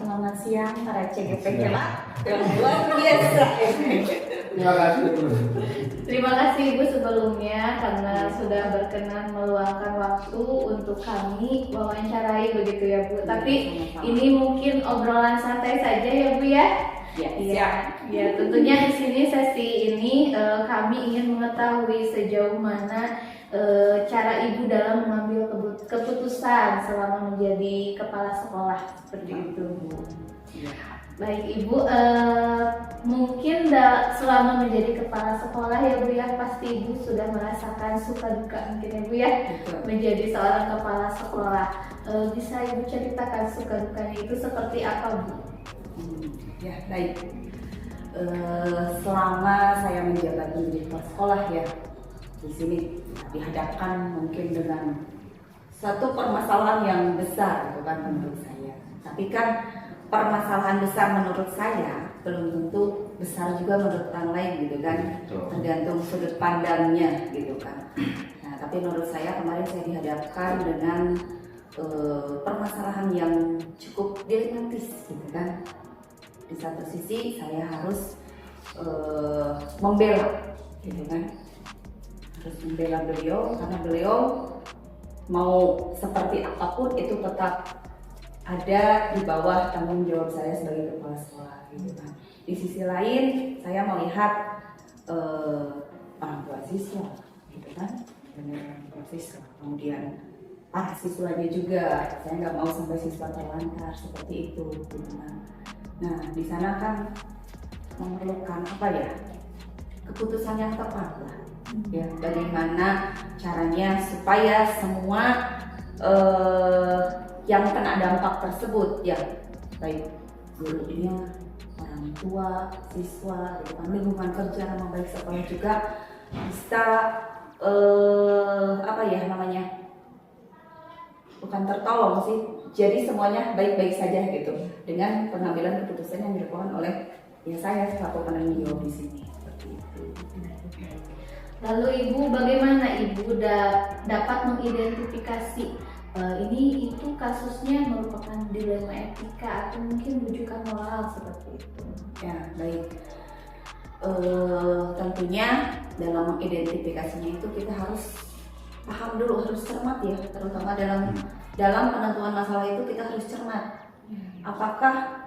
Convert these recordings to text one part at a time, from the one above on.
Selamat siang para CGP Kelak yang luar biasa. Terima kasih. Terima kasih Ibu sebelumnya karena sudah berkenan meluangkan waktu untuk kami wawancarai begitu ya Bu. Tapi ini mungkin obrolan santai saja ya Bu ya. Ya, Iya, ya tentunya di sini sesi ini kami ingin mengetahui sejauh mana cara Ibu dalam mengambil keputusan selama menjadi kepala sekolah seperti itu Bu. Baik Ibu, mungkin selama menjadi kepala sekolah ya Bu ya, pasti Ibu sudah merasakan suka duka mungkin ya Bu ya. Betul. Menjadi seorang kepala sekolah. Bisa Ibu ceritakan suka dukanya itu seperti apa Bu? Ya, baik. Selama saya menjabat menjadi kepala sekolah ya, di sini dihadapkan mungkin dengan satu permasalahan yang besar gitu kan menurut saya. Tapi kan permasalahan besar menurut saya belum tentu besar juga menurut orang lain gitu kan. Tergantung sudut pandangnya gitu kan. Nah, tapi menurut saya kemarin saya dihadapkan dengan permasalahan yang cukup dilematis gitu kan. Di satu sisi saya harus membela gitu kan, harus membela beliau karena beliau mau seperti apapun itu tetap ada di bawah tanggung jawab saya sebagai kepala sekolah gitu kan. Di sisi lain saya melihat orang tua siswa gitu kan, orang tua siswa, kemudian para siswanya juga, saya nggak mau sampai siswa terlantar seperti itu gitu kan. Nah, di sana kan memerlukan apa ya? Keputusan yang tepat lah. Ya, bagaimana caranya supaya semua yang kena dampak tersebut ya, baik gurunya, orang tua, siswa, lingkungan kerja, nama baik sekolah juga bisa apa ya namanya? Bukan tertolong sih. Jadi semuanya baik-baik saja gitu dengan pengambilan keputusan yang dilakukan oleh ya saya selaku penanggung jawab di sini seperti itu. Lalu Ibu bagaimana Ibu dapat mengidentifikasi ini itu kasusnya merupakan dilema etika atau mungkin rujukan moral seperti itu? Ya baik. Tentunya dalam mengidentifikasinya itu kita harus paham dulu, harus cermat ya, terutama dalam penentuan masalah itu kita harus cermat. Apakah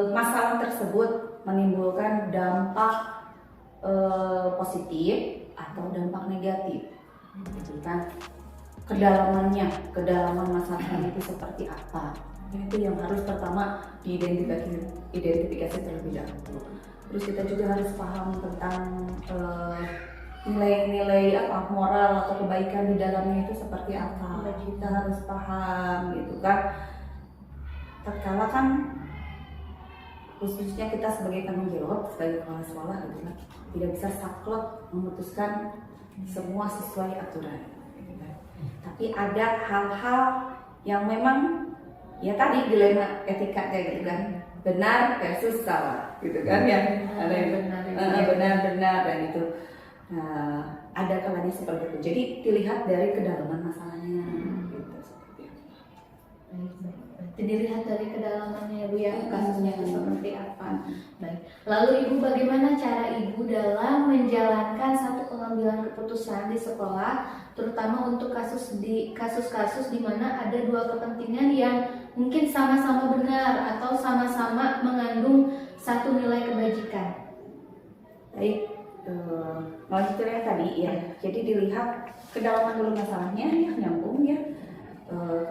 masalah tersebut menimbulkan dampak positif atau dampak negatif, gitu kan? Kedalaman masalahnya itu seperti apa? Itu yang harus pertama diidentifikasi terlebih dahulu. Terus kita juga harus paham tentang nilai-nilai apa moral atau kebaikan di dalamnya itu seperti apa. Kita harus paham gitu kan. Tatkala kan khususnya kita sebagai tanggung jawab sebagai kepala sekolah gitu kan, tidak bisa saklek memutuskan semua sesuai aturan gitu kan. Tapi ada hal-hal yang memang ya tadi dilema etika kayak gitu kan, benar versus salah gitu kan ya, ada yang benar dan itu. Nah, ada kalanya seperti itu. Jadi dilihat dari kedalaman masalahnya gitu seperti itu. Dilihat dari kedalamannya Bu ya, kasusnya seperti apa. Baik. Lalu Ibu bagaimana cara Ibu dalam menjalankan satu pengambilan keputusan di sekolah, terutama untuk kasus-kasus di mana ada dua kepentingan yang mungkin sama-sama benar atau sama-sama mengandung satu nilai kebajikan. Baik. Melanjutkan yang tadi ya, jadi dilihat kedalaman dulu masalahnya ya, nyambung ya.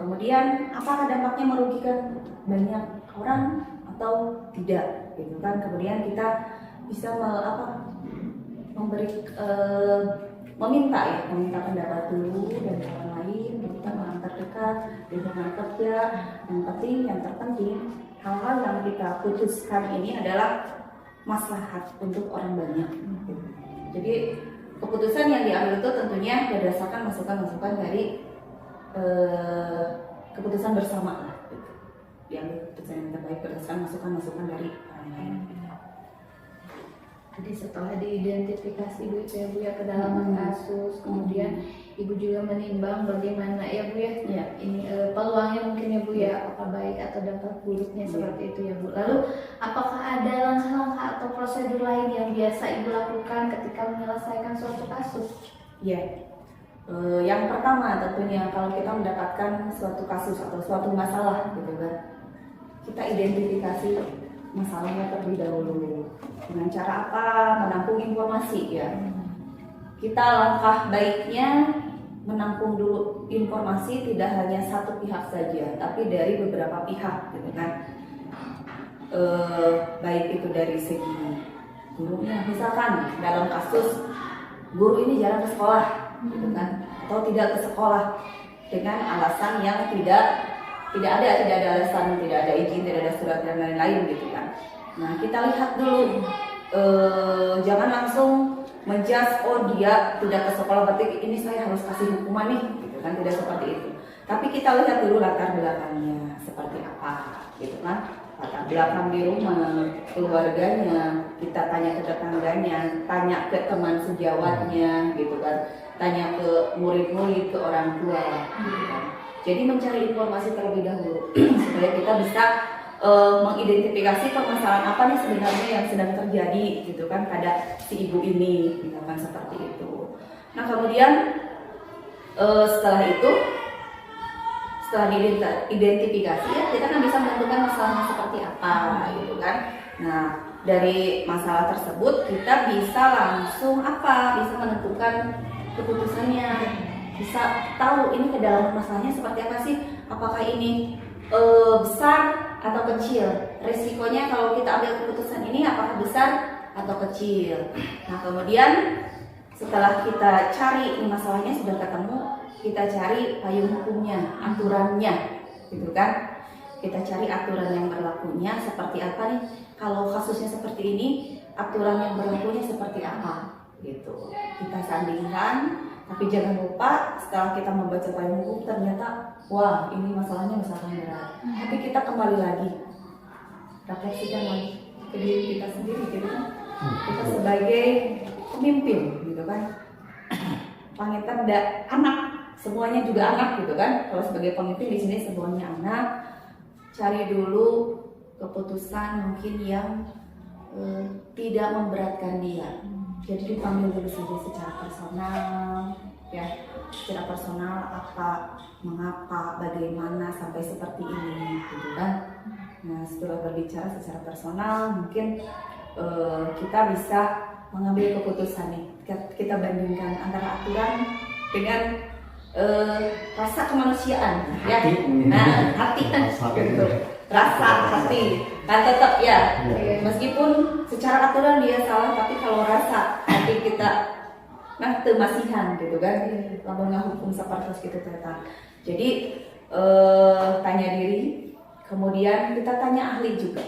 Kemudian apakah dampaknya merugikan banyak orang atau tidak gitu kan. Kemudian kita bisa meminta pendapat dulu dari orang lain, kita orang terdekat, lingkungan kerja. Yang terpenting hal-hal yang kita putuskan ini adalah maslahat untuk orang banyak. Jadi keputusan yang diambil itu tentunya berdasarkan masukan-masukan dari keputusan bersama lah. Diambil keputusan yang terbaik berdasarkan masukan-masukan dari orang lain. Jadi setelah diidentifikasi Bu itu ya Bu ya kedalaman kasus, kemudian Ibu juga menimbang bagaimana ya Bu ya, Iya. ini peluangnya mungkin ya Bu ya, apakah baik atau dampak buruknya seperti itu ya Bu. Lalu apakah ada langkah-langkah atau prosedur lain yang biasa Ibu lakukan ketika menyelesaikan suatu kasus? Iya. Yang pertama tentunya kalau kita mendapatkan suatu kasus atau suatu masalah gitu kan, kita identifikasi masalahnya terlebih dahulu. Dengan cara apa? Menampung informasi ya. Kita langkah baiknya menampung dulu informasi tidak hanya satu pihak saja, tapi dari beberapa pihak gitu kan. Baik itu dari segi gurunya, misalkan dalam kasus guru ini jarang ke sekolah gitu kan, atau tidak ke sekolah dengan alasan yang tidak ada alasan, tidak ada izin, tidak ada surat dan lain-lain gitu kan. Nah kita lihat dulu, jangan langsung menjudge oh dia tidak ke sekolah berarti ini saya harus kasih hukuman nih gitu kan, tidak seperti itu. Tapi kita lihat dulu latar belakangnya seperti apa gitu kan, latar belakang di rumah, keluarganya, kita tanya ke tetangganya, tanya ke teman sejawatnya gitu kan, tanya ke murid-murid, ke orang tua gitu kan. Jadi mencari informasi terlebih dahulu supaya kita bisa mengidentifikasi permasalahan apa nih sebenarnya yang sedang terjadi gitu kan pada si ibu ini, misalkan seperti itu. Nah kemudian setelah diidentifikasi ya kita kan bisa menentukan masalahnya seperti apa gitu kan. Nah dari masalah tersebut kita bisa langsung bisa menentukan keputusannya, bisa tahu ini kedalaman masalahnya seperti apa sih, apakah ini besar atau kecil, resikonya kalau kita ambil keputusan ini apakah besar atau kecil. Nah kemudian setelah kita cari ini masalahnya sudah ketemu, kita cari payung hukumnya, aturannya gitu kan. Kita cari aturan yang berlakunya seperti apa nih, kalau kasusnya seperti ini aturan yang berlakunya seperti apa gitu. Kita sandingkan, tapi jangan lupa setelah kita membaca payung hukum ternyata wah ini masalahnya besar dan berat. Tapi kita kembali lagi refleksikan lagi ke diri kita sendiri gitu kan. Kita sebagai pemimpin gitu kan, pangitan anak, semuanya juga anak gitu kan. Kalau sebagai pemimpin di sini semuanya anak, cari dulu keputusan mungkin yang tidak memberatkan dia. Jadi dipanggil dulu saja secara personal ya, secara personal apa, mengapa, bagaimana sampai seperti ini gitu kan. Nah setelah berbicara secara personal mungkin kita bisa mengambil keputusan nih. Kita bandingkan antara aturan dengan rasa kemanusiaan ya. Nah hati kan gitu, rasa hati kan tetap ya, meskipun secara aturan dia salah, tapi kalau rasa hati kita nah temasihan gitu kan, lamun hukum seperti itu tetap. Jadi tanya diri, kemudian kita tanya ahli juga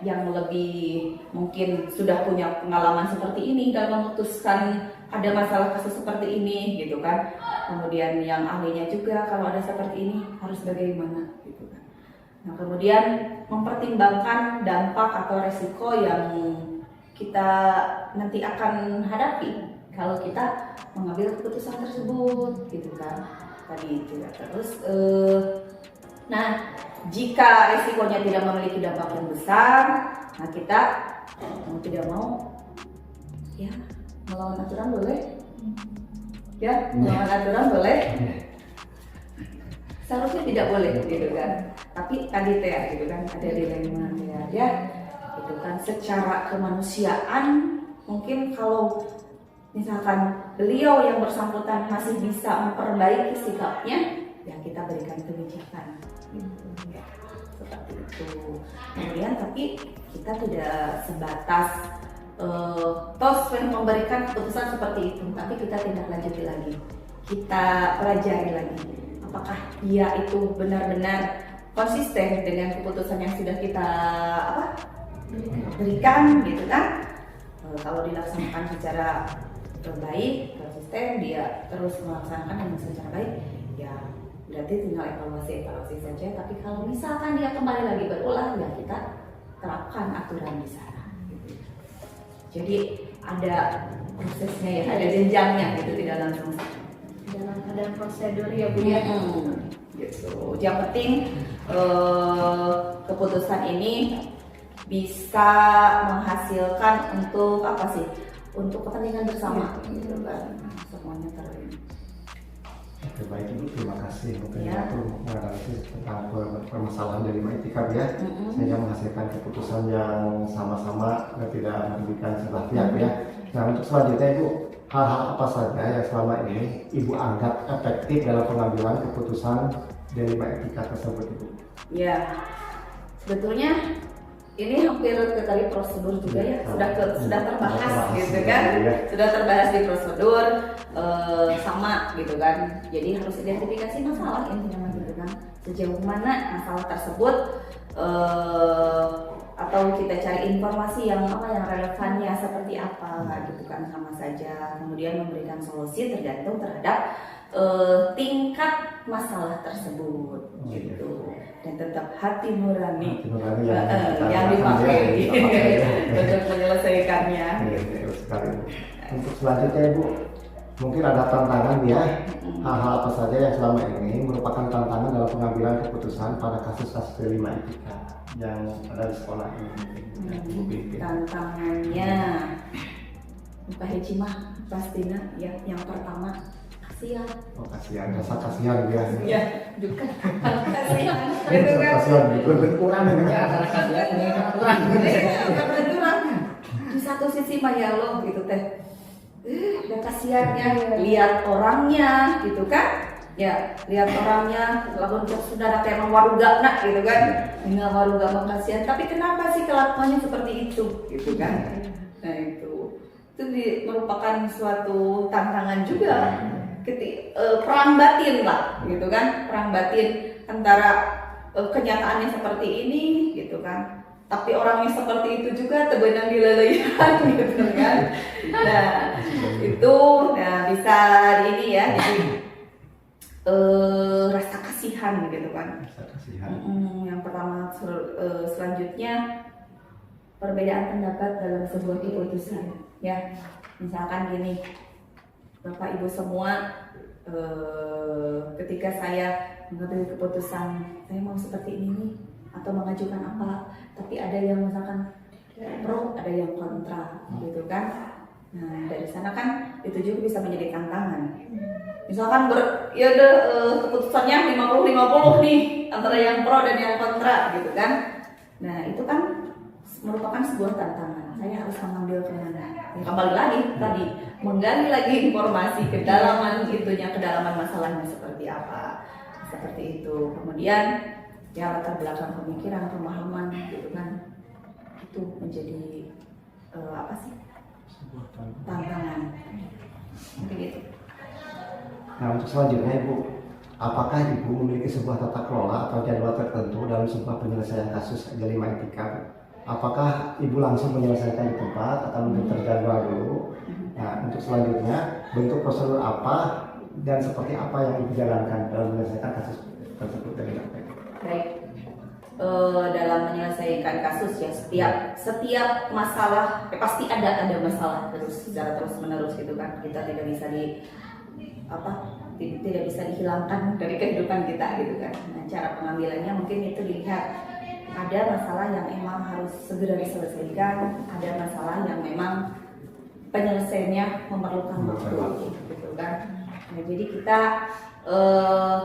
yang lebih mungkin sudah punya pengalaman seperti ini dalam memutuskan ada masalah kasus seperti ini gitu kan. Kemudian yang ahlinya juga kalau ada seperti ini harus bagaimana gitu kan. Nah kemudian mempertimbangkan dampak atau resiko yang kita nanti akan hadapi kalau kita mengambil keputusan tersebut gitu kan. Tadi itu ya. Terus nah jika resikonya tidak memiliki dampak yang besar, nah kita mau tidak mau ya melawan aturan boleh ya, melawan aturan boleh, seharusnya tidak boleh gitu kan. Tapi tadi teh gitu kan ada dilema ya gitu kan. Secara kemanusiaan mungkin kalau misalkan beliau yang bersangkutan masih bisa memperbaiki sikapnya, ya kita berikan kebijakan gitu ya, seperti itu. Kemudian tapi kita tidak sebatas memberikan keputusan seperti itu, tapi kita tindak lanjuti lagi, kita pelajari lagi apakah dia itu benar-benar konsisten dengan keputusan yang sudah kita berikan gitu kan. Kalau dilaksanakan secara baik, konsisten, dia terus melaksanakan dengan secara baik, ya berarti tinggal evaluasi saja. Tapi kalau misalkan dia kembali lagi berulang, ya kita terapkan aturan di sana gitu. Jadi ada prosesnya ya, ada jenjangnya gitu, tidak langsung. Dalam keadaan prosedur ya Bu ya. Gitu. Yang penting keputusan ini bisa menghasilkan untuk apa sih? Untuk kepentingan bersama, gitu kan? Semuanya terlibat. Oke, baik Ibu, terima kasih. Mungkin Ya. aku menganalisis tentang permasalahan dari itikaf ya, sehingga menghasilkan keputusan yang sama-sama dan tidak merugikan sebelah pihak ya. Nah, untuk selanjutnya Ibu, hal-hal apa saja yang selama ini Ibu anggap efektif dalam pengambilan keputusan dari itikaf tersebut Ibu? Ya, sebetulnya ini hampir ke tadi prosedur juga ya, sudah terbahas gitu kan, sudah terbahas di prosedur sama gitu kan. Jadi harus identifikasi masalah intinya gitu kan, sejauh mana masalah tersebut atau kita cari informasi yang apa yang relevannya seperti apa gitu kan, sama saja. Kemudian memberikan solusi tergantung terhadap tingkat masalah tersebut gitu, dan tetap hati nurani yang dipakai untuk menyelesaikannya. Terus sekali Bu. Untuk selanjutnya Ibu, mungkin ada tantangan ya, hal-hal apa saja yang selama ini merupakan tantangan dalam pengambilan keputusan pada kasus-kasus kelima etika yang ada di sekolah ini. Ibu pimpin. Tantangannya Pak Hejimah pastinya ya, yang pertama kasihan. Oh kasihan, rasa kasihan ya. Ya, juga kasihan gitu kan. Kasihan, berkurang Ya, berkurang. Di satu sisi mah ya Allah gitu teh. Udah kasihannya lihat orangnya gitu kan. Ya, lihat orangnya lamun sudah ada emang warugana gitu kan. Enggak waruga kasihan, tapi kenapa sih kelakuannya seperti itu gitu kan. Nah, itu merupakan suatu tantangan juga. Perang batin lah gitu kan, perang batin antara kenyataannya seperti ini gitu kan, tapi orangnya seperti itu juga terbenang dilelehan gitu kan. Nah itu bisa ini ya, jadi rasa kasihan gitu kan. Rasa kasihan. Yang pertama, selanjutnya perbedaan pendapat dalam sebuah keputusan ya. Misalkan gini, Bapak Ibu semua, ketika saya mengambil keputusan saya mau seperti ini nih, atau mengajukan apa, tapi ada yang misalkan pro, ada yang kontra gitu kan. Nah dari sana kan itu juga bisa menjadi tantangan. Misalkan keputusannya 50-50 nih antara yang pro dan yang kontra gitu kan. Nah itu kan merupakan sebuah tantangan. Saya harus mengambil kemana? Ya, kembali lagi tadi, menggali lagi informasi kedalaman itunya, kedalaman masalahnya seperti apa, seperti itu. Kemudian ya latar belakang pemikiran, pemahaman gitu kan, itu menjadi apa sih? Sebuah Tantangan. Mungkin gitu. Nah untuk selanjutnya Ibu, apakah Ibu memiliki sebuah tata kelola atau jadwal tertentu dalam sebuah penyelesaian kasus kelima etika? Apakah Ibu langsung menyelesaikan di tempat atau menunggu terjadwal dulu? Nah untuk selanjutnya, bentuk prosedur apa dan seperti apa yang Ibu jalankan dalam menyelesaikan kasus tersebut dari KPK? Baik. Dalam menyelesaikan kasus ya, setiap masalah pasti ada masalah terus secara terus menerus gitu kan. Kita tidak bisa tidak bisa dihilangkan dari kehidupan kita gitu kan. Nah, cara pengambilannya mungkin itu dilihat, ada masalah yang memang harus segera diselesaikan, ada masalah yang memang penyelesaiannya memerlukan waktu gitu kan. Nah, jadi kita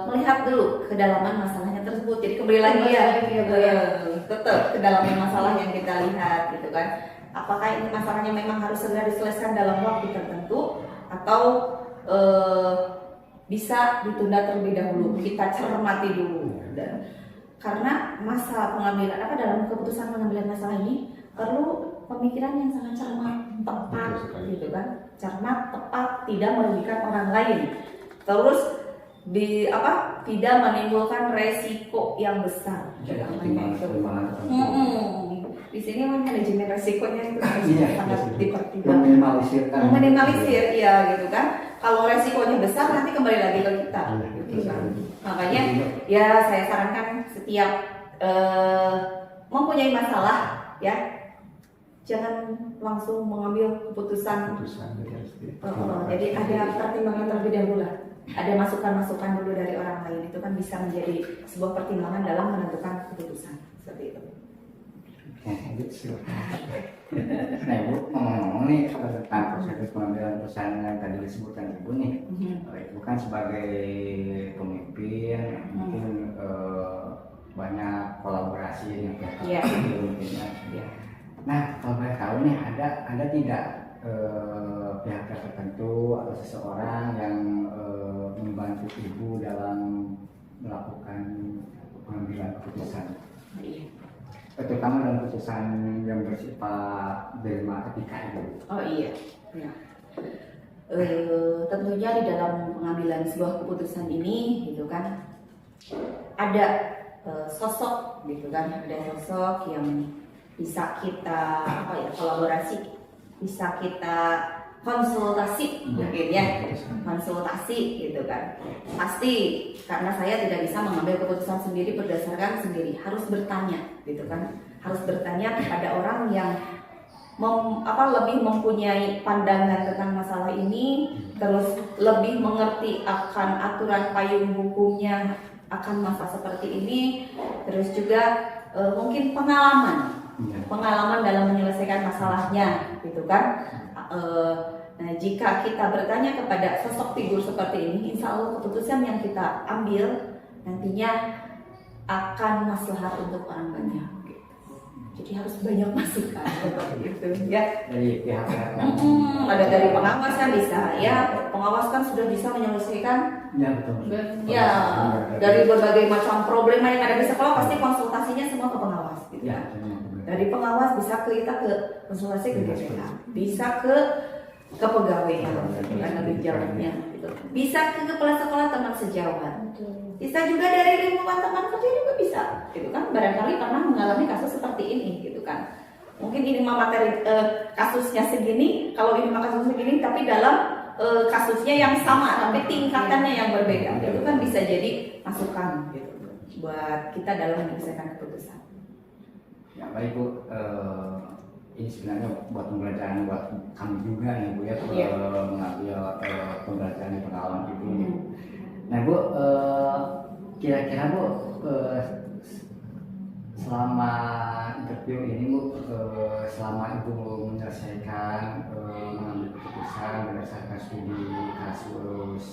melihat dulu kedalaman masalahnya tersebut. Jadi kembali lagi ya, tetap kedalaman masalah yang kita lihat gitu kan. Apakah ini masalahnya memang harus segera diselesaikan dalam waktu tertentu atau bisa ditunda terlebih dahulu, kita cermati dulu. Dan karena masa pengambilan dalam keputusan pengambilan masalah ini perlu pemikiran yang sangat cermat, tepat gitu kan, cermat, tepat, tidak merugikan orang lain, terus tidak menimbulkan resiko yang besar. Di sini manajemen resikonya itu sangat dipertimbangkan. Meminimalisir, ya gitu kan. Kalau resikonya besar nanti kembali lagi ke kita. Gitu kan. Makanya ya saya sarankan setiap mempunyai masalah ya, jangan langsung mengambil keputusan. Jadi harus Jadi ada pertimbangan terlebih dahulu lah. Ada masukan-masukan dulu dari orang lain, itu kan bisa menjadi sebuah pertimbangan dalam menentukan keputusan seperti itu. Nah Ibu, ngomong-ngomong nih tentang proses pengambilan perusahaan yang tadi disebutkan Ibu nih, Ibu kan sebagai pemimpin, mungkin banyak kolaborasi yang Iya. mungkin ya. Nah, kalau boleh tahu nih, ada tidak pihak-pihak tertentu atau seseorang yang membantu Ibu dalam melakukan pengambilan keputusan? Iya. Terutama dalam keputusan yang bersifat dilema etika itu. Oh iya. Ya. Tentunya di dalam pengambilan sebuah keputusan ini, gitu kan, ada sosok, gitu kan, ada sosok yang bisa kita kolaborasi, bisa kita konsultasi, mungkin ya, konsultasi, gitu kan. Pasti karena saya tidak bisa mengambil keputusan sendiri berdasarkan sendiri, harus bertanya, gitu kan, harus bertanya kepada orang yang lebih mempunyai pandangan tentang masalah ini, terus lebih mengerti akan aturan payung hukumnya akan masalah seperti ini, terus juga mungkin pengalaman dalam menyelesaikan masalahnya, gitu kan. Nah, jika kita bertanya kepada sosok figur seperti ini, insya Allah keputusan yang kita ambil nantinya akan maslahat untuk orang banyak. Jadi harus banyak masukan seperti itu, ya. Dari pihak-pihak Ada dari pengawas kan bisa, ya. Pengawas kan sudah bisa menyelesaikan, ya betul. ya, dari berbagai macam problema yang ada di sekolah, pasti konsultasinya semua ke pengawas, gitu. Ya, Dari pengawas bisa kita ke konsultasi ke GPK, bisa ke kepegawaian, kan lebih jauhnya, gitu. Bisa ke kepala sekolah teman sejawat, bisa juga dari lingkungan teman kerja juga bisa, gitu kan. Barangkali pernah mengalami kasus seperti ini, gitu kan. Mungkin ini materi kasusnya segini, kalau ini kasusnya segini, tapi dalam kasusnya yang sama, tapi tingkatannya yang berbeda, itu kan bisa jadi masukan, gitu, buat kita dalam menyelesaikan keputusan. Ya baik Bu, ini sebenarnya buat pembelajaran buat kami juga nih Bu ya, mengambil pembelajaran di pengalaman Ibu nih. Nah Bu, kira-kira Bu, selama interview ini Bu, selama Ibu menyelesaikan mengambil keputusan berdasarkan studi kasus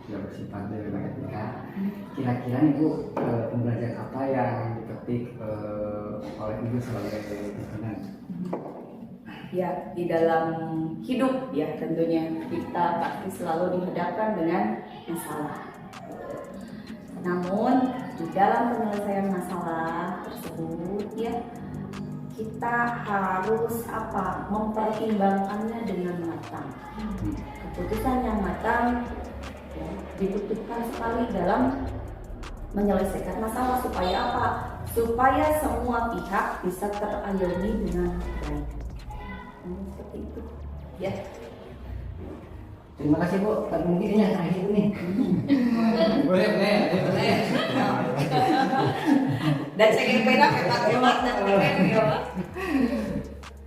yang bersifat dilema etika, kira-kira nih Bu, pembelajaran apa yang dipetik oleh Ibu sebagai pimpinan? Ya, di dalam hidup ya tentunya kita pasti selalu dihadapkan dengan masalah. Namun di dalam penyelesaian masalah tersebut ya kita harus mempertimbangkannya dengan matang. Keputusan yang matang ya, dibutuhkan sekali dalam menyelesaikan masalah supaya apa? Supaya semua pihak bisa terayomi dengan baik. Seperti itu ya. Terima kasih Bu, mungkin ini yang terakhir nih. Boleh. Dan saya kira hemat dan keren ya.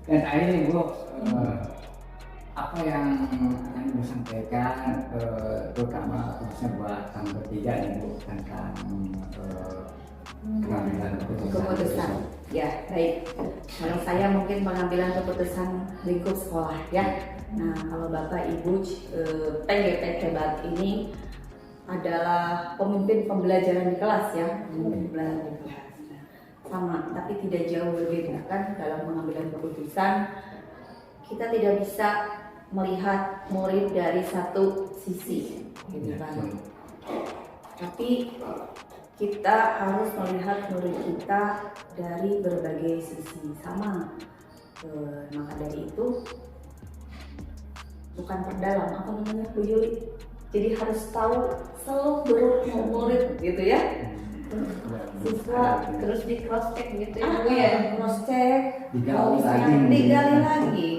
Dan terakhir nih Bu, apa yang akan Ibu sampaikan, terutama khususnya buat kami bertiga nih Bu, tentang pengambilan keputusan. Ya, baik. Kalau saya mungkin pengambilan keputusan lingkup sekolah ya. Nah, kalau Bapak Ibu PGP Kebat ini adalah pemimpin pembelajaran di kelas ya, pemimpin pembelajaran di kelas. Sama, tapi tidak jauh berbeda kan dalam pengambilan keputusan. Kita tidak bisa melihat murid dari satu sisi, gitu kan. Tapi kita harus melihat murid kita dari berbagai sisi sama. Maka dari itu bukan perdalam, apa namanya Bu Yuli? Jadi harus tahu seluruh murid gitu ya. Siswa terus di cross check gitu ya. Cross check, digali lagi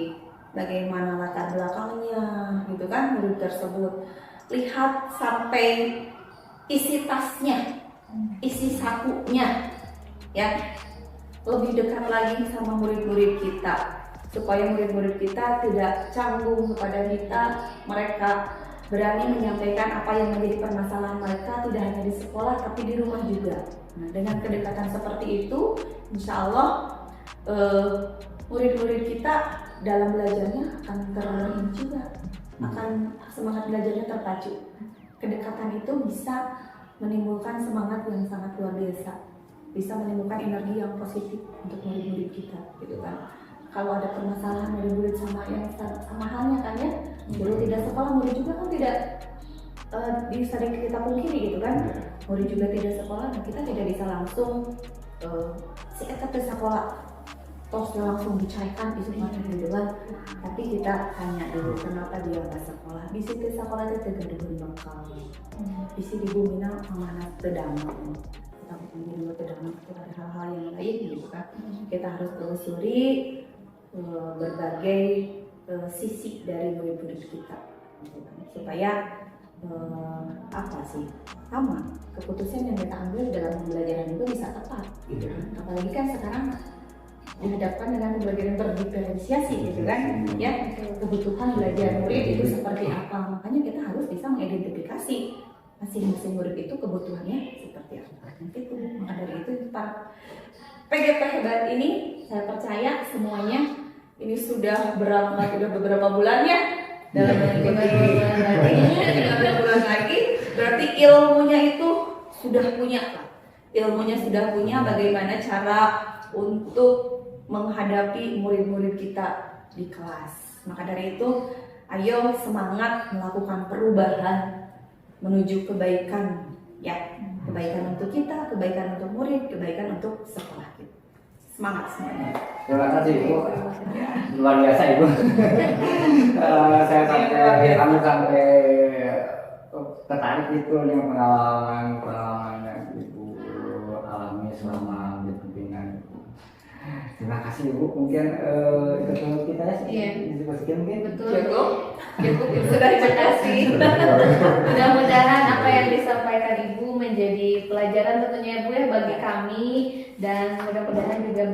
bagaimana latar belakangnya gitu kan murid tersebut. Lihat sampai isi tasnya, isi sakunya ya, lebih dekat lagi sama murid-murid kita supaya murid-murid kita tidak canggung kepada kita, mereka berani menyampaikan apa yang menjadi permasalahan mereka tidak hanya di sekolah tapi di rumah juga. Nah, dengan kedekatan seperti itu, insya Allah murid-murid kita dalam belajarnya akan terlihat juga, akan semangat belajarnya terpacu. Kedekatan itu bisa menimbulkan semangat yang sangat luar biasa, bisa menimbulkan energi yang positif untuk murid-murid kita, gitu kan. Kalau ada permasalahan murid-murid sama halnya kan ya, dulu tidak sekolah murid juga kan tidak bisa kita pungkiri gitu kan, murid juga tidak sekolah dan kita tidak bisa langsung si eta teh sekolah tosnya langsung dicairkan isu macam gitu kan, tapi kita tanya dulu kenapa dia nggak sekolah, bisa teh sekolah teh tegaduhan bakal, bisa di bumina amanat terdamai, kita punya dua terdamai itu ada hal-hal yang lain gitu kan, kita harus telusuri berbagai sisi dari murid-murid kita gitu kan. Supaya apa sih sama keputusan yang kita ambil dalam pembelajaran itu bisa tepat gitu kan. Apalagi kan sekarang dihadapkan dengan pembelajaran terdiferensiasi gitu kan ya, kebutuhan belajar murid itu seperti apa, makanya kita harus bisa mengidentifikasi masing-masing murid itu kebutuhannya seperti apa. Itu maka dari itu para PGP hebat ini saya percaya semuanya ini sudah berangkat udah beberapa bulan ya, dalam beberapa bulan lagi berarti ilmunya itu sudah punya bagaimana cara untuk menghadapi murid-murid kita di kelas. Maka dari itu ayo semangat melakukan perubahan menuju kebaikan ya, kebaikan untuk kita, kebaikan untuk murid, kebaikan untuk sekolah kita. Semangat semuanya. Terima kasih Ibu, luar biasa Ibu. Kami sampai tertarik itu dengan pengalaman yang Ibu alami selama berbimbingan. Terima kasih Ibu, mungkin itu kita ya, diskusikan mungkin. Cukup sudah, terima kasih. Mudah-mudahan apa yang disampaikan Ibu menjadi pelajaran tentunya Ibu ya bagi kami, dan mudah-mudahan juga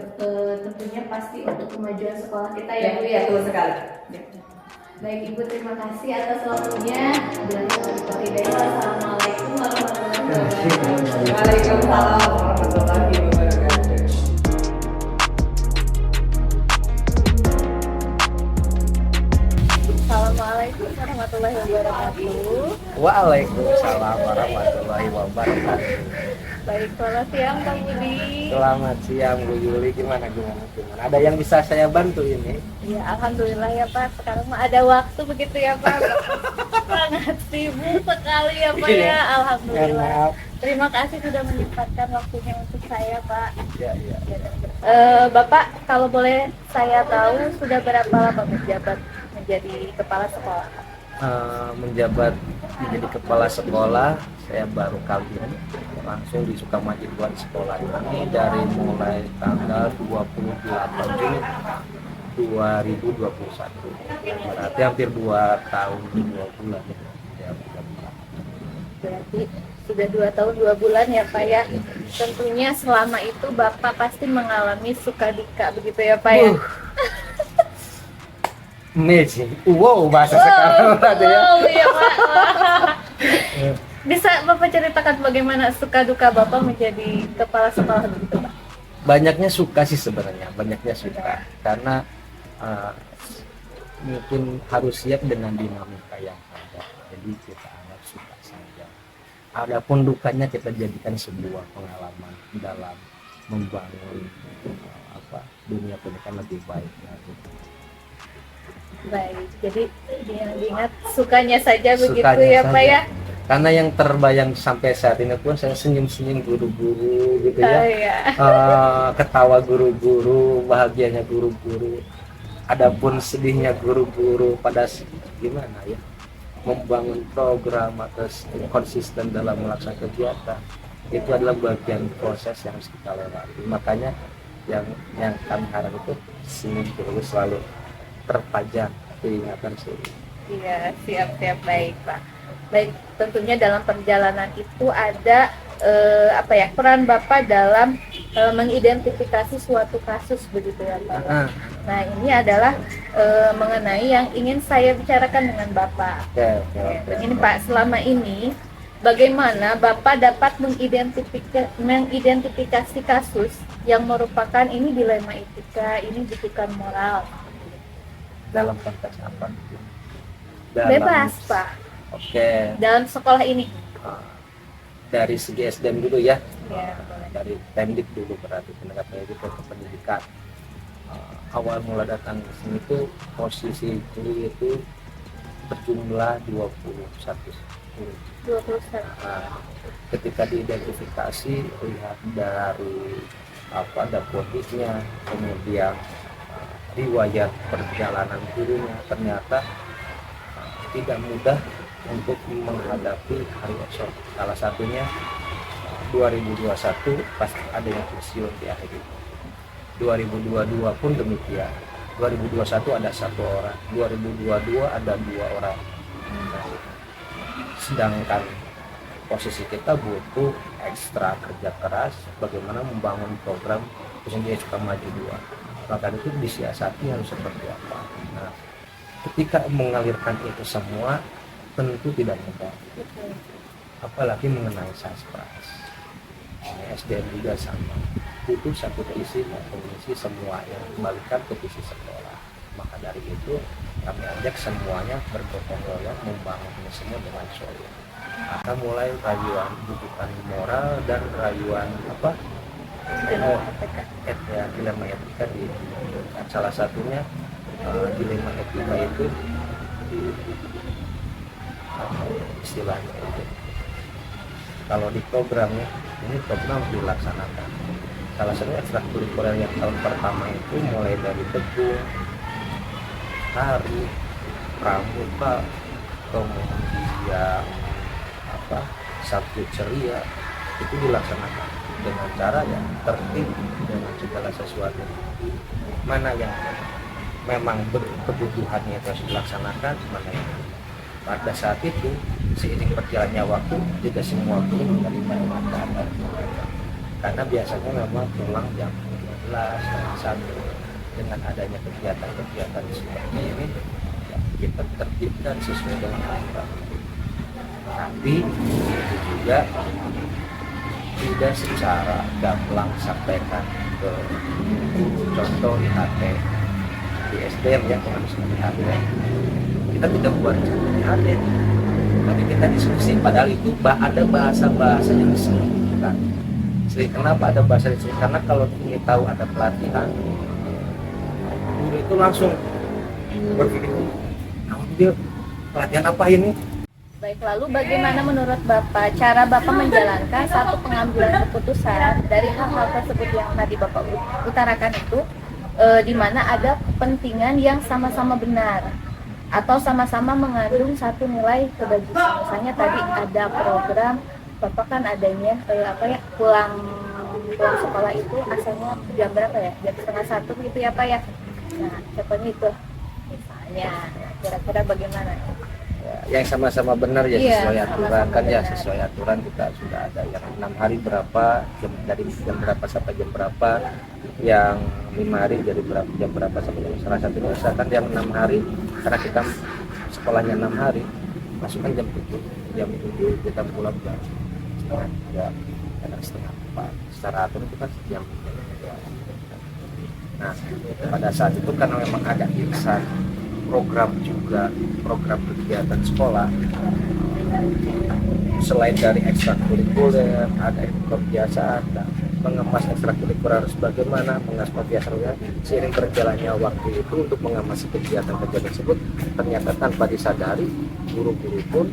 tentunya pasti untuk kemajuan sekolah kita ya Bu ya. Betul sekali. Baik Ibu, terima kasih atas waktunya. Assalamualaikum warahmatullahi wabarakatuh. Waalaikumsalam warahmatullahi wabarakatuh. Assalamualaikum warahmatullahi wabarakatuh. Waalaikumsalam warahmatullahi wabarakatuh. Baik, selamat siang Pak Budi. Selamat siang Bu Yuli, gimana? Ada yang bisa saya bantu ini? Ya, alhamdulillah ya Pak. Sekarang mah ada waktu begitu ya Pak. Sangat sibuk sekali ya Pak ya. Alhamdulillah. Terima kasih sudah menyempatkan waktunya untuk saya Pak. Ya. Bapak, kalau boleh saya tahu sudah berapa lama menjabat menjadi kepala sekolah? Menjabat menjadi kepala sekolah saya baru kali ini langsung di Sukamaji buat sekolah ini dari mulai tanggal 28 Juni 2021, berarti hampir 2 tahun 2 bulan ya. Berarti sudah 2 tahun 2 bulan ya Pak ya. Tentunya selama itu Bapak pasti mengalami suka duka begitu ya Pak ya. Amazing, wow bahasa sekarang berarti ya. Iya Pak. Bisa Bapak ceritakan bagaimana suka duka Bapak menjadi kepala sekolah begitu Pak? Banyaknya suka sih sebenarnya, banyaknya suka karena mungkin harus siap dengan dinamika yang ada, jadi kita anggap suka saja. Adapun dukanya kita jadikan sebuah pengalaman dalam membangun dunia pendidikan lebih baik. Baik, jadi diingat sukanya saja begitu Sukanya ya saja. Pak ya. Karena yang terbayang sampai saat ini pun saya senyum-senyum guru-guru gitu ya. Iya. Ketawa guru-guru, bahagianya guru-guru. Adapun sedihnya guru-guru pada gimana ya, membangun program atau konsisten dalam melaksanakan kegiatan, itu adalah bagian proses yang harus kita lewati. Makanya yang kami harap itu senyum guru selalu terpajang diingatan sini. Iya, siap baik Pak. Baik, tentunya dalam perjalanan itu ada peran Bapak dalam mengidentifikasi suatu kasus begitu ya Pak. Ah, Nah ini adalah mengenai yang ingin saya bicarakan dengan Bapak. oke, oke, oke. Begini Pak, selama ini bagaimana Bapak dapat mengidentifikasi kasus yang merupakan ini dilema etika, ini bukan moral. Dalam konteks apa? Bebas Pak, Oke. dalam sekolah ini. Dari segi SDM dulu ya. Ya, boleh. Dari pendik dulu berarti pendidikan pendidik ke pendidikan. Awal mula datang ke sini itu posisi guru itu berjumlah 21 guru. 21. Nah, ketika diidentifikasi lihat dari apa dapurnya, kemudian riwayat perjalanan gurunya, ternyata tidak mudah untuk menghadapi hari esok. Salah satunya 2021 pas adanya pensiun di akhir itu. 2022 pun demikian. 2021 ada 1 orang, 2022 ada 2 orang. Nah, sedangkan posisi kita butuh ekstra kerja keras bagaimana membangun program sehingga suka maju 2. Maka itu disiasati harus seperti apa. Nah, ketika mengalirkan itu semua tentu tidak mudah, apalagi mengenai sastra. SDM juga sama, butuh satu visi dan mengisi semua yang kembalikan ke visi sekolah. Maka dari itu kami ajak semuanya bergotong royong membangun ini semua dengan solid. Akan mulai rayuan dudukan moral dan rayuan apa dilema etika di salah satunya dilema etika itu istilahnya itu kalau di programnya ini program dilaksanakan salah satu ekstrakurikuler yang tahun pertama itu mulai dari tekung, tari, pramuka, kemudian apa sabtu ceria itu dilaksanakan dengan cara yang tertib dengan segala sesuatu. Mana yang memang kebutuhannya itu harus dilaksanakan, mana yang pada saat itu seiring berjalannya waktu juga semua guru menerima dengan keadaan karena biasanya memang pulang jam 12 jam 1 dengan adanya kegiatan-kegiatan seperti ini ya, kita tertibkan sesuai dengan aturan. Tapi itu juga tidak secara gamblang sampaikan ke contoh IHT di SDM ya harus IHT kita tidak buat IHT tapi kita diskusi padahal itu ada bahasa-bahasa yang disebutkan. Kenapa ada bahasa disebut? Karena kalau ingin tahu ada pelatihan guru itu langsung berpikir dia pelatihan apa ini. Baik, lalu bagaimana menurut Bapak cara Bapak menjalankan satu pengambilan keputusan dari hal-hal tersebut yang tadi Bapak utarakan itu di mana ada kepentingan yang sama-sama benar atau sama-sama mengandung satu nilai kebajikan. Misalnya tadi ada program Bapak kan adanya pulang sekolah itu asalnya jam berapa ya? Jam 12:30 gitu ya Pak ya. Nah, contohnya itu misalnya kira-kira bagaimana? Yang sama-sama benar ya Iya, sesuai aturan sama-sama kan ya benar. sesuai aturan kita sudah ada yang 6 hari berapa dari jam berapa sampai jam berapa, yang 5 hari dari jam berapa sampai jam salah satunya misalkan yang 6 hari karena kita sekolahnya 6 hari masukkan jam 7 kita pulang jam setengah 3 kadang setengah 4 secara aturan itu kan jam 2. Nah pada saat itu karena memang ada irisan program juga program kegiatan sekolah selain dari ekstrakurikuler ada kebiasaan mengemas ekstrakurikuler harus bagaimana mengemas kebiasaan seiring berjalannya waktu itu untuk mengemas kegiatan-kegiatan tersebut ternyata tanpa disadari guru-guru pun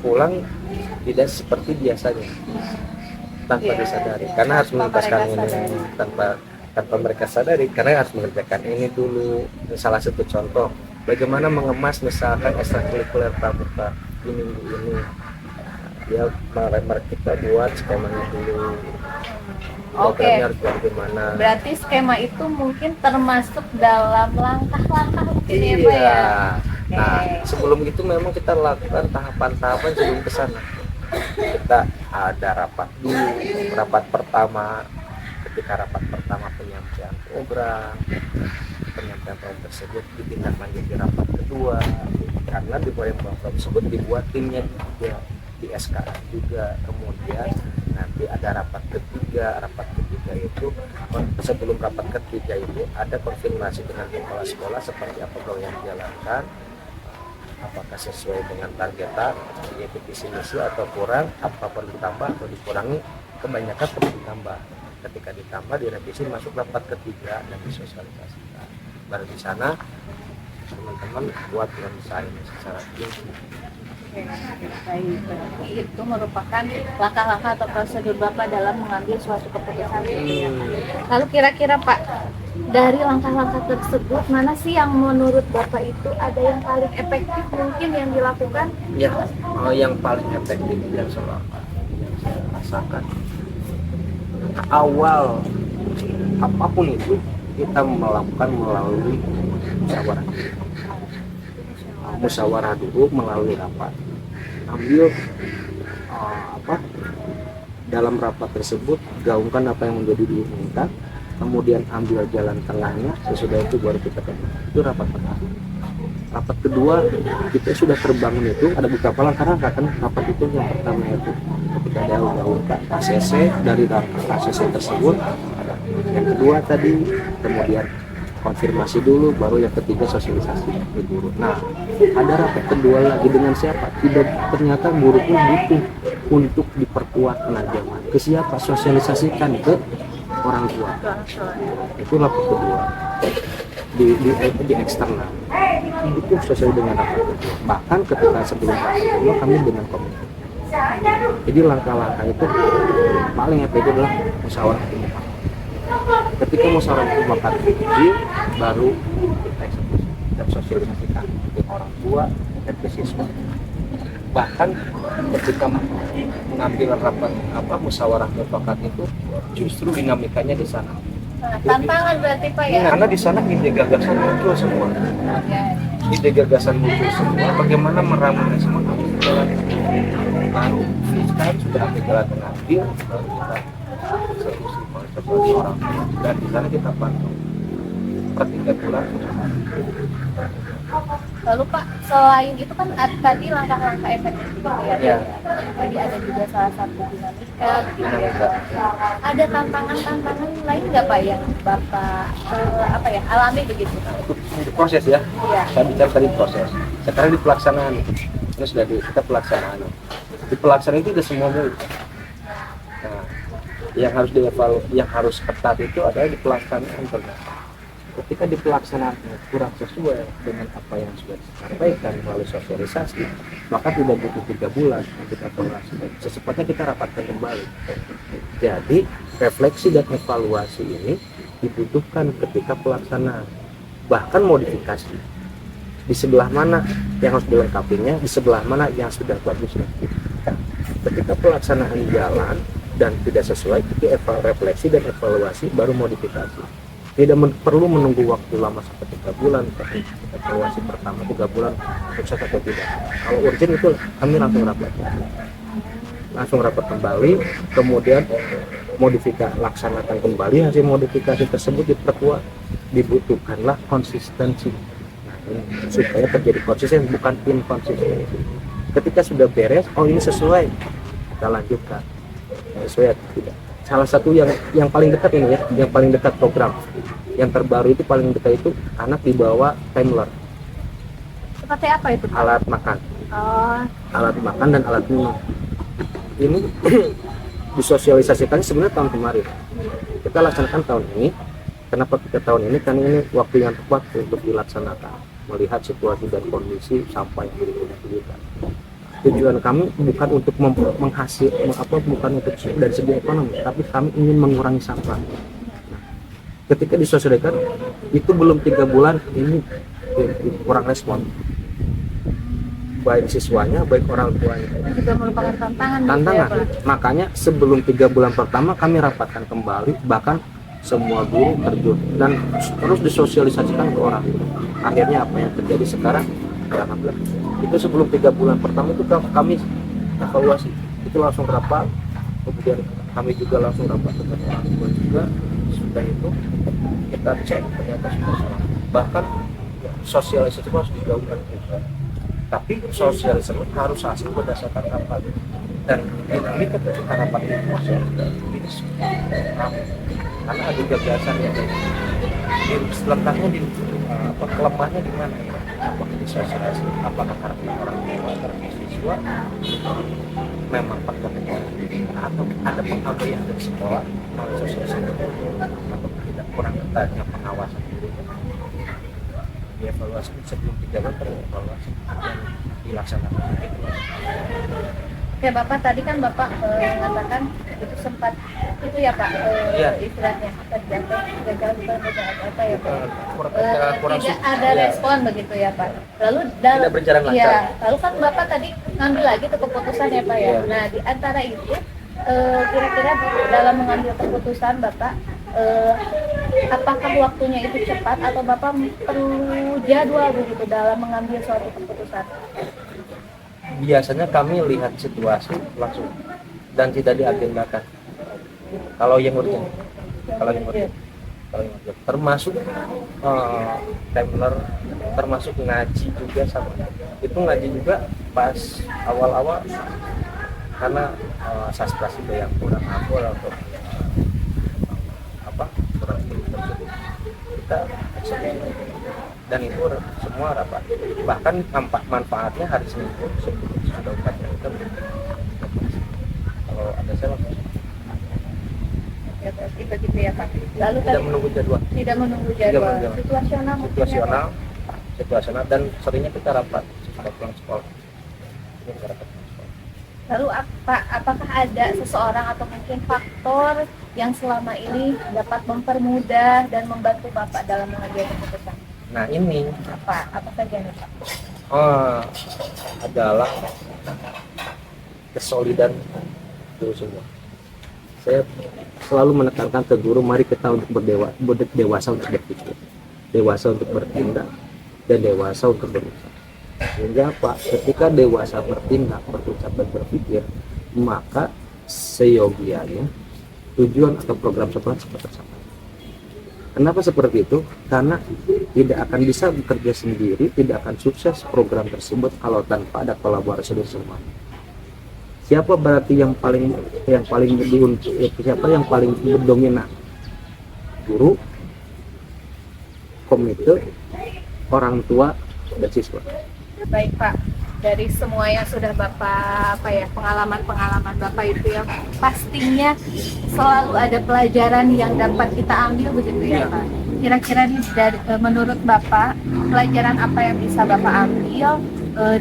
pulang tidak seperti biasanya tanpa disadari karena harus menuntaskan ini tanpa mereka sadari karena harus mengerjakan ini dulu. Salah satu contoh bagaimana mengemas misalkan ekstrakurikuler pramuka di minggu ini ya kita buat skemanya dulu programnya harus bagaimana. Berarti skema itu mungkin termasuk dalam langkah-langkah mungkin ya Pak Iya. ya. Nah sebelum itu memang kita lakukan tahapan-tahapan sebelum ke sana. kita ada rapat dulu, rapat pertama. Ketika rapat pertama penyampaian program tersebut ditindaklanjuti rapat kedua, karena di program tersebut dibuat timnya juga, di SKA juga. Kemudian nanti ada rapat ketiga itu sebelum rapat ketiga itu ada konfirmasi dengan kepala sekolah seperti apa program yang dijalankan, apakah sesuai dengan targetan, yaitu visi misi atau kurang, apa perlu ditambah atau dikurangi, kebanyakan perlu ditambah. Ketika ditambah direvisi masuk rapat ketiga dan disosialisasikan. Baru di sana teman-teman buat dengan desain secara tinggi. Baik, berarti itu merupakan langkah-langkah atau prosedur Bapak dalam mengambil suatu keputusan. Lalu kira-kira Pak, dari langkah-langkah tersebut mana sih yang menurut Bapak itu ada yang paling efektif mungkin yang dilakukan? Ya, yang paling efektif yang saya rasakan awal apapun itu kita melakukan melalui musyawarah dulu melalui rapat, ambil dalam rapat tersebut gaungkan apa yang menjadi diinginkan, kemudian ambil jalan tengahnya, sesudah itu baru kita ketemu. Itu rapat pertama. Rapat kedua kita sudah terbangun itu ada beberapa langkah-langkah kan. Rapat itu yang pertama itu ketika ada gaungkan ACC, dari ACC tersebut yang kedua tadi, kemudian konfirmasi dulu, baru yang ketiga sosialisasi ke guru. Nah, ada rapat kedua lagi dengan siapa? Ternyata guru pun butuh untuk diperkuat penajaman. Ke siapa? Sosialisasikan ke orang tua. Itu rapat kedua di eksternal. Itu sesuai dengan rapat kedua. Bahkan ketika sebelum rapat kedua kami dengan komite. Jadi langkah-langkah itu paling efektif adalah musyawarah mufakat. Ketika musyawarah mufakat tinggi, baru kita eksekusi dan sosialisasikan ke orang tua dan ke siswa. Bahkan ketika mengambil rapat musyawarah mufakat itu justru dinamikanya di sana. Tantangan berarti Pak ya? Karena di sana ide gagasan muncul semua. Ide gagasan muncul semua. Bagaimana meramukan semua jalan baru. Sekarang sudah ada jalan mengambil, baru kita eksekusi sebagai orang tua. Dan di sana kita pantau per 3 bulan. Lalu Pak, selain itu kan tadi langkah-langkah efektif gitu ya. Tadi ada juga salah satu dinamika begitu ya. Ada tantangan-tantangan lain nggak Pak yang Bapak alami begitu? Untuk proses ya. Iya. Saya bicara tadi proses. Sekarang di pelaksanaan. Ini sudah kita pelaksanaan. Di pelaksanaan itu sudah semua murid. Nah, yang harus dievaluasi, yang harus ketat itu adalah di pelaksanaan ternyata. Ketika di pelaksanaan kurang sesuai dengan apa yang sudah disampaikan melalui sosialisasi, maka tidak butuh 3 bulan untuk evaluasi. Secepatnya kita rapatkan kembali. Jadi refleksi dan evaluasi ini dibutuhkan ketika pelaksanaan, bahkan modifikasi. Di sebelah mana yang harus dilengkapinya, di sebelah mana yang sudah bagus. Ketika pelaksanaan jalan dan tidak sesuai, itu refleksi dan evaluasi, baru modifikasi. Tidak perlu menunggu waktu lama sampai 3 bulan. Evaluasi pertama 3 bulan sukses atau tidak. Kalau urgent itu kami langsung rapat kembali, kemudian laksanakan kembali hasil modifikasi tersebut, diperkuat. Dibutuhkanlah konsistensi. Supaya terjadi konsisten, bukan inkonsistensi. Ketika sudah beres, ini sesuai, kita lanjutkan. Sesuai atau tidak. Salah satu yang paling dekat ini ya, yang paling dekat program, yang terbaru itu paling dekat itu anak dibawa timeler. Seperti apa itu? Alat makan. Alat makan dan alat minum. Ini disosialisasikan sebenarnya tahun kemarin. Kita laksanakan tahun ini. Kenapa kita tahun ini? Karena ini waktu yang tepat untuk dilaksanakan. Melihat situasi dan kondisi sampah yang dibutuhkan. Tujuan kami bukan untuk bukan untuk dari segi ekonomi, tapi kami ingin mengurangi sampah. Nah, ketika disosialisasikan itu belum 3 bulan, ini kurang respon, baik siswanya, baik orang tuanya. Itu juga merupakan tantangan. Tantangan. Makanya sebelum 3 bulan pertama kami rapatkan kembali, bahkan semua guru terjun dan terus disosialisasikan ke orang. Akhirnya apa yang terjadi sekarang? Alhamdulillah. Itu sebelum 3 bulan pertama itu kami evaluasi itu langsung rapat, kemudian kami juga langsung rapat dengan orang tua juga. Sudah itu kita cek ternyata sudah salah, bahkan sosialisasi itu harus digaungkan juga, tapi sosialisasi harus hasil berdasarkan rapat, dan dinamika ketika rapat itu masih ada ini karena ada gagasan yang letaknya di kelemahannya di mana ya, apakah di sosialisasi, apakah karena orang tua karena siswa memang faktornya atau ada pengabaian dari sekolah sosialisasi atau tidak kurang ketatnya pengawasan gurunya. Dievaluasi sebelum dijalankan, terevaluasi dan dilaksanakan gitu. Oke Bapak, tadi kan Bapak mengatakan itu sempat itu ya Pak, Iya. istilahnya gagal apa ya Pak? Kurang Tidak sub- ada ya. respon begitu ya Pak. Lalu Tidak berjalan lancar. Iya, lalu kan Bapak tadi ngambil lagi tuh keputusan ya Pak ya. Iya. Nah di antara itu kira-kira dalam mengambil keputusan Bapak, apakah waktunya itu cepat atau Bapak perlu jadwal begitu dalam mengambil suatu keputusan? Biasanya kami lihat situasi langsung dan tidak diagendakan. Kalau yang urgent, termasuk timeline, termasuk ngaji juga sama. Itu ngaji juga pas awal-awal karena sastra juga yang kurang hafal atau kurang tersebut kita eksekusi. Dan itu semua rapat, bahkan manfaatnya hari Seminggu sebelum sudah upacara kita kalau ada saya langsung Ya, begitu ya Pak. Lalu tidak tadi menunggu jadwal, tidak menunggu Tidak jadwal, menunggu. situasional mungkin ya, Pak? situasional dan seringnya kita rapat setelah pulang sekolah. Ini kita rapat pulang sekolah. Lalu apakah ada seseorang atau mungkin faktor yang selama ini dapat mempermudah dan membantu Bapak dalam mengambil keputusan? Nah ini Apa saja nih Pak? adalah kesolidan guru semua. Saya selalu menekankan ke guru, mari kita untuk dewasa untuk berpikir, dewasa untuk bertindak, dan dewasa untuk berusaha. Sehingga apa? Ketika dewasa bertindak, berucap dan berpikir, maka seyogianya tujuan atau program sekolah cepat tercapai. Kenapa seperti itu? Karena tidak akan bisa bekerja sendiri, tidak akan sukses program tersebut kalau tanpa ada kolaborasi dari semua. Siapa berarti yang paling siapa yang paling dominan? Guru, komite, orang tua, dan siswa. Baik Pak, dari semua yang sudah Bapak pengalaman Bapak itu ya pastinya selalu ada pelajaran yang dapat kita ambil begitu ya Pak. Kira-kira nih menurut Bapak pelajaran apa yang bisa Bapak ambil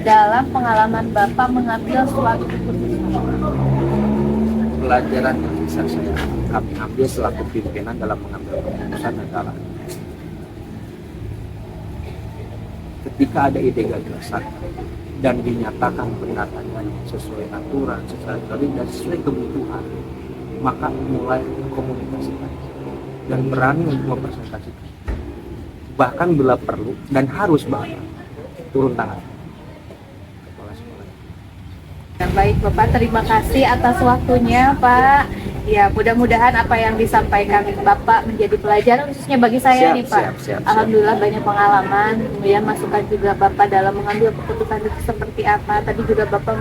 dalam pengalaman Bapak mengambil suatu keputusan? Pelajaran yang bisa kami ambil selaku pimpinan dalam mengambil keputusan adalah ketika ada ide gagasan dan dinyatakan benar adanya sesuai aturan, sesuai dalil dan sesuai kebutuhan, maka mulai komunikasikan dan berani untuk mempresentasikan. Bahkan bila perlu dan harus bahkan turun tangan. Kepala sekolah. Baik Bapak, terima kasih atas waktunya Pak. Ya, mudah-mudahan apa yang disampaikan Bapak menjadi pelajaran khususnya bagi saya nih Pak. Siap. Alhamdulillah banyak pengalaman, kemudian masukan juga Bapak dalam mengambil keputusan itu seperti apa. Tadi juga Bapak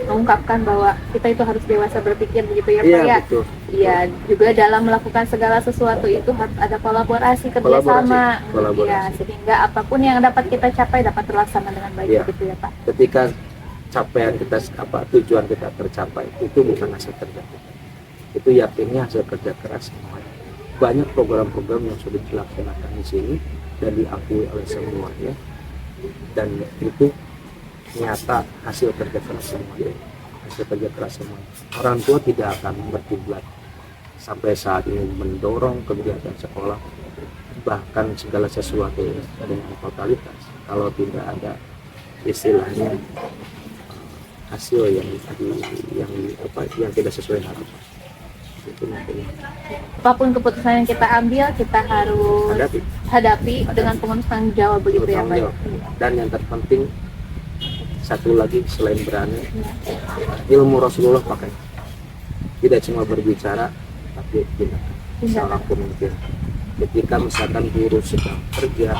mengungkapkan bahwa kita itu harus dewasa berpikir begitu ya Pak Iya, ya. betul. Iya, juga dalam melakukan segala sesuatu itu harus ada kolaborasi kerjasama. Kolaborasi. Ya, sehingga apapun yang dapat kita capai dapat terlaksana dengan baik Iya. begitu ya Pak. Ketika capaian kita tujuan kita tercapai itu bukan hasil kerja kita, itu yakinnya hasil kerja keras semuanya. Banyak program-program yang sudah dilaksanakan di sini dan diakui oleh semuanya, dan itu nyata hasil kerja keras semuanya. Orang tua tidak akan berkiblat sampai saat ini mendorong kegiatan sekolah, bahkan segala sesuatu dengan totalitas kalau tidak ada istilahnya hasil yang tidak sesuai harapan. Itu mungkin Apapun keputusan yang kita ambil, kita harus hadapi dengan penuh tanggung jawab begitu ya Pak. Dan yang terpenting satu lagi selain berani, ilmu Rasulullah pakai. Tidak cuma berbicara, tapi tindakan. Salah pemimpin. Ketika misalkan guru sedang kerja,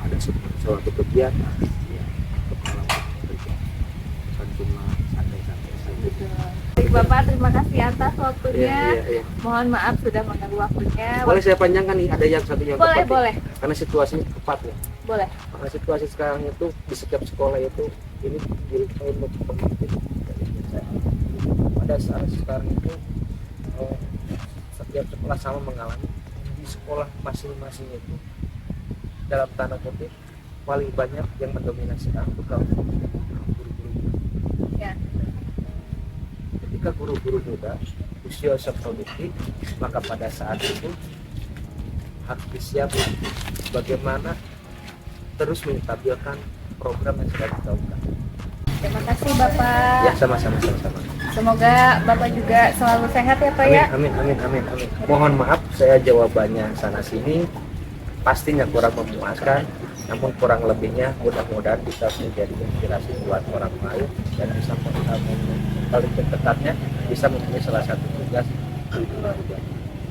ada suatu kegiatan, ya, kepala kerja, bukan cuma santai-santai saja. Baik Bapak, terima kasih atas waktunya. Iya. Mohon maaf sudah mengganggu waktunya. Boleh saya panjangkan nih, ada yang satu yang Boleh, tepat nih. boleh. Karena situasinya tepat ya. Boleh. Karena situasi sekarang itu di setiap sekolah itu ini ilmu pemimpin. Pada saat sekarang itu setiap sekolah sama mengalami di sekolah masing-masing itu dalam tanda kutip paling banyak yang mendominasi itu guru-guru. Ya. Ketika guru-guru muda usia produktif, maka pada saat itu harus disiapkan bagaimana terus menyetabilkan program yang sudah dilakukan. Terima kasih Bapak. Ya, sama-sama. Semoga Bapak juga selalu sehat ya Pak ya. Amin. Mohon maaf saya jawabannya sana sini pastinya kurang memuaskan, namun kurang lebihnya mudah-mudahan bisa menjadi inspirasi buat orang lain dan bisa paling dekatnya bisa mempunyai salah satu tugas.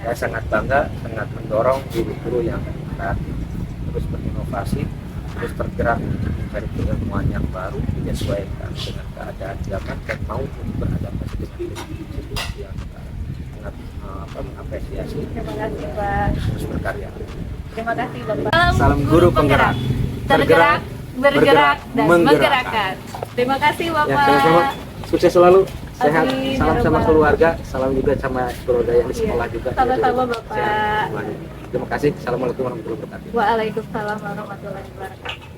Saya sangat bangga, sangat mendorong guru-guru yang kreatif terus berinovasi, terus tergerak mencari keilmuan yang baru menyesuaikan dengan keadaan zaman dan mau beradaptasi dengan situasi yang sangat mengapresiasi. Terima kasih Pak. Terus berkarya. Terima kasih Bapak. Salam guru penggerak. Tergerak, bergerak, dan menggerakkan. menggerakkan. Terima kasih Ya, Bapak. sama-sama. Sukses selalu. Sehat. Amin, Salam ya sama Rabbal keluarga. Salam juga sama keluarga yang di sekolah juga. Sama-sama, Bapak. Sehat semuanya. Terima kasih. Assalamualaikum warahmatullahi wabarakatuh. Waalaikumsalam warahmatullahi wabarakatuh.